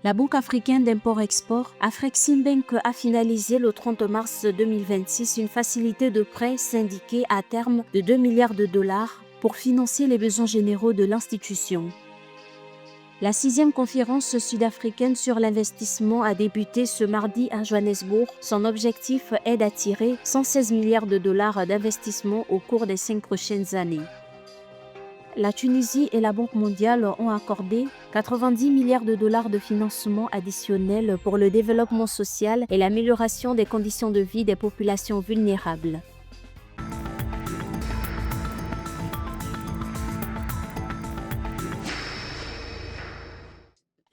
La Banque africaine d'import-export, Afreximbank, a finalisé le 30 mars 2026 une facilité de prêt syndiquée à terme de 2 milliards de dollars pour financer les besoins généraux de l'institution. La 6e conférence sud-africaine sur l'investissement a débuté ce mardi à Johannesburg. Son objectif est d'attirer 116 milliards de dollars d'investissement au cours des 5 prochaines années. La Tunisie et la Banque mondiale ont accordé 90 milliards de dollars de financement additionnel pour le développement social et l'amélioration des conditions de vie des populations vulnérables.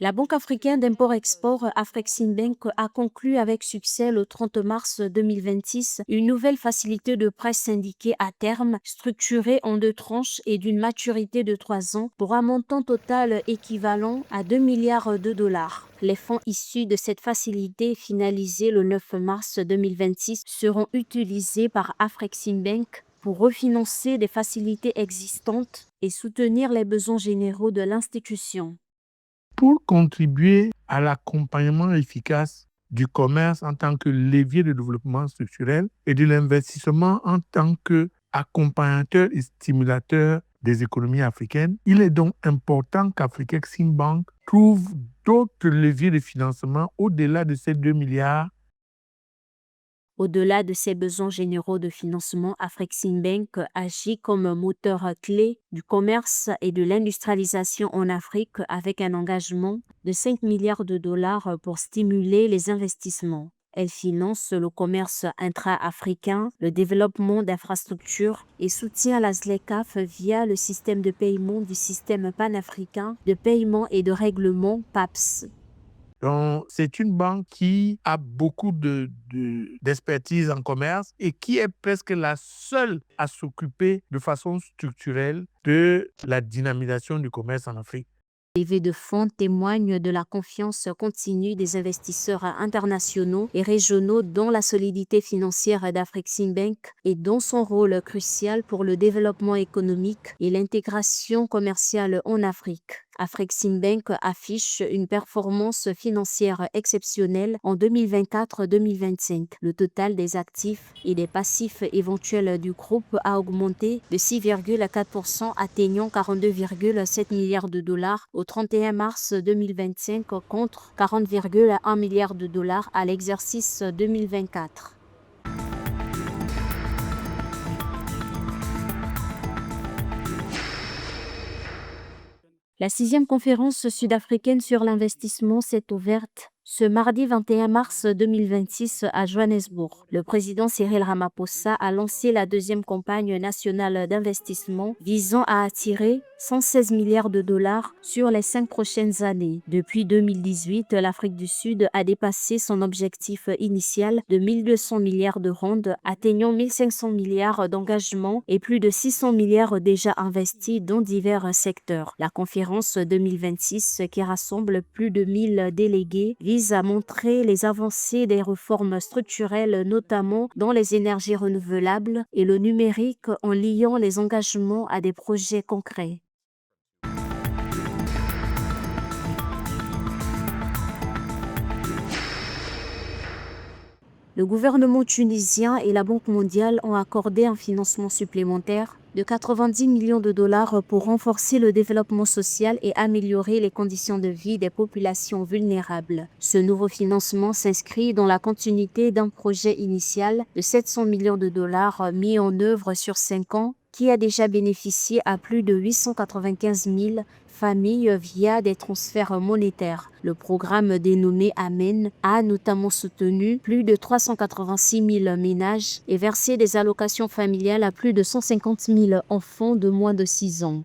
La Banque africaine d'import-export, Afreximbank, a conclu avec succès le 30 mars 2026 une nouvelle facilité de prêt syndiquée à terme, structurée en 2 tranches et d'une maturité de 3 ans pour un montant total équivalent à 2 milliards de dollars. Les fonds issus de cette facilité, finalisée le 9 mars 2026, seront utilisés par Afreximbank pour refinancer des facilités existantes et soutenir les besoins généraux de l'institution. Pour contribuer à l'accompagnement efficace du commerce en tant que levier de développement structurel et de l'investissement en tant qu'accompagnateur et stimulateur des économies africaines, il est donc important qu'Afreximbank trouve d'autres leviers de financement au-delà de ces 2 milliards. Au-delà de ses besoins généraux de financement, Afreximbank agit comme moteur clé du commerce et de l'industrialisation en Afrique avec un engagement de 5 milliards de dollars pour stimuler les investissements. Elle finance le commerce intra-africain, le développement d'infrastructures et soutient la ZLECAf via le système de paiement du système panafricain de paiement et de règlement PAPS. Donc, c'est une banque qui a beaucoup d'expertise en commerce et qui est presque la seule à s'occuper de façon structurelle de la dynamisation du commerce en Afrique. Les levées de fonds témoignent de la confiance continue des investisseurs internationaux et régionaux dans la solidité financière d'Afreximbank et dans son rôle crucial pour le développement économique et l'intégration commerciale en Afrique. Afreximbank affiche une performance financière exceptionnelle en 2024-2025. Le total des actifs et des passifs éventuels du groupe a augmenté de 6,4%, atteignant 42,7 milliards de dollars au 31 mars 2025 contre 40,1 milliards de dollars à l'exercice 2024. La 6e conférence sud-africaine sur l'investissement s'est ouverte ce mardi 21 mars 2026 à Johannesburg. Le président Cyril Ramaphosa a lancé la 2e campagne nationale d'investissement visant à attirer 116 milliards de dollars sur les 5 prochaines années. Depuis 2018, l'Afrique du Sud a dépassé son objectif initial de 1200 milliards de rand, atteignant 1500 milliards d'engagements et plus de 600 milliards déjà investis dans divers secteurs. La conférence 2026, qui rassemble plus de 1000 délégués, vise à montrer les avancées des réformes structurelles, notamment dans les énergies renouvelables et le numérique, en liant les engagements à des projets concrets. Le gouvernement tunisien et la Banque mondiale ont accordé un financement supplémentaire de 90 millions de dollars pour renforcer le développement social et améliorer les conditions de vie des populations vulnérables. Ce nouveau financement s'inscrit dans la continuité d'un projet initial de 700 millions de dollars mis en œuvre sur 5 ans qui a déjà bénéficié à plus de 895 000 familles via des transferts monétaires. Le programme dénommé Amen a notamment soutenu plus de 386 000 ménages et versé des allocations familiales à plus de 150 000 enfants de moins de 6 ans.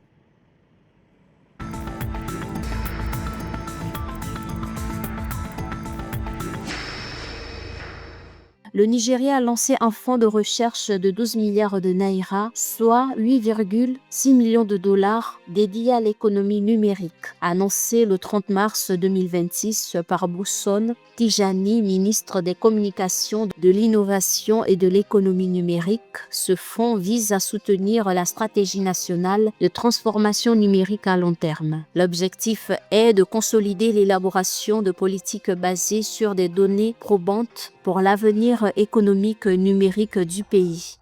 Le Nigeria a lancé un fonds de recherche de 12 milliards de naira, soit 8,6 millions de dollars dédié à l'économie numérique. Annoncé le 30 mars 2026 par Bousson Tijani, ministre des Communications, de l'Innovation et de l'économie numérique, ce fonds vise à soutenir la stratégie nationale de transformation numérique à long terme. L'objectif est de consolider l'élaboration de politiques basées sur des données probantes pour l'avenir économique numérique du pays.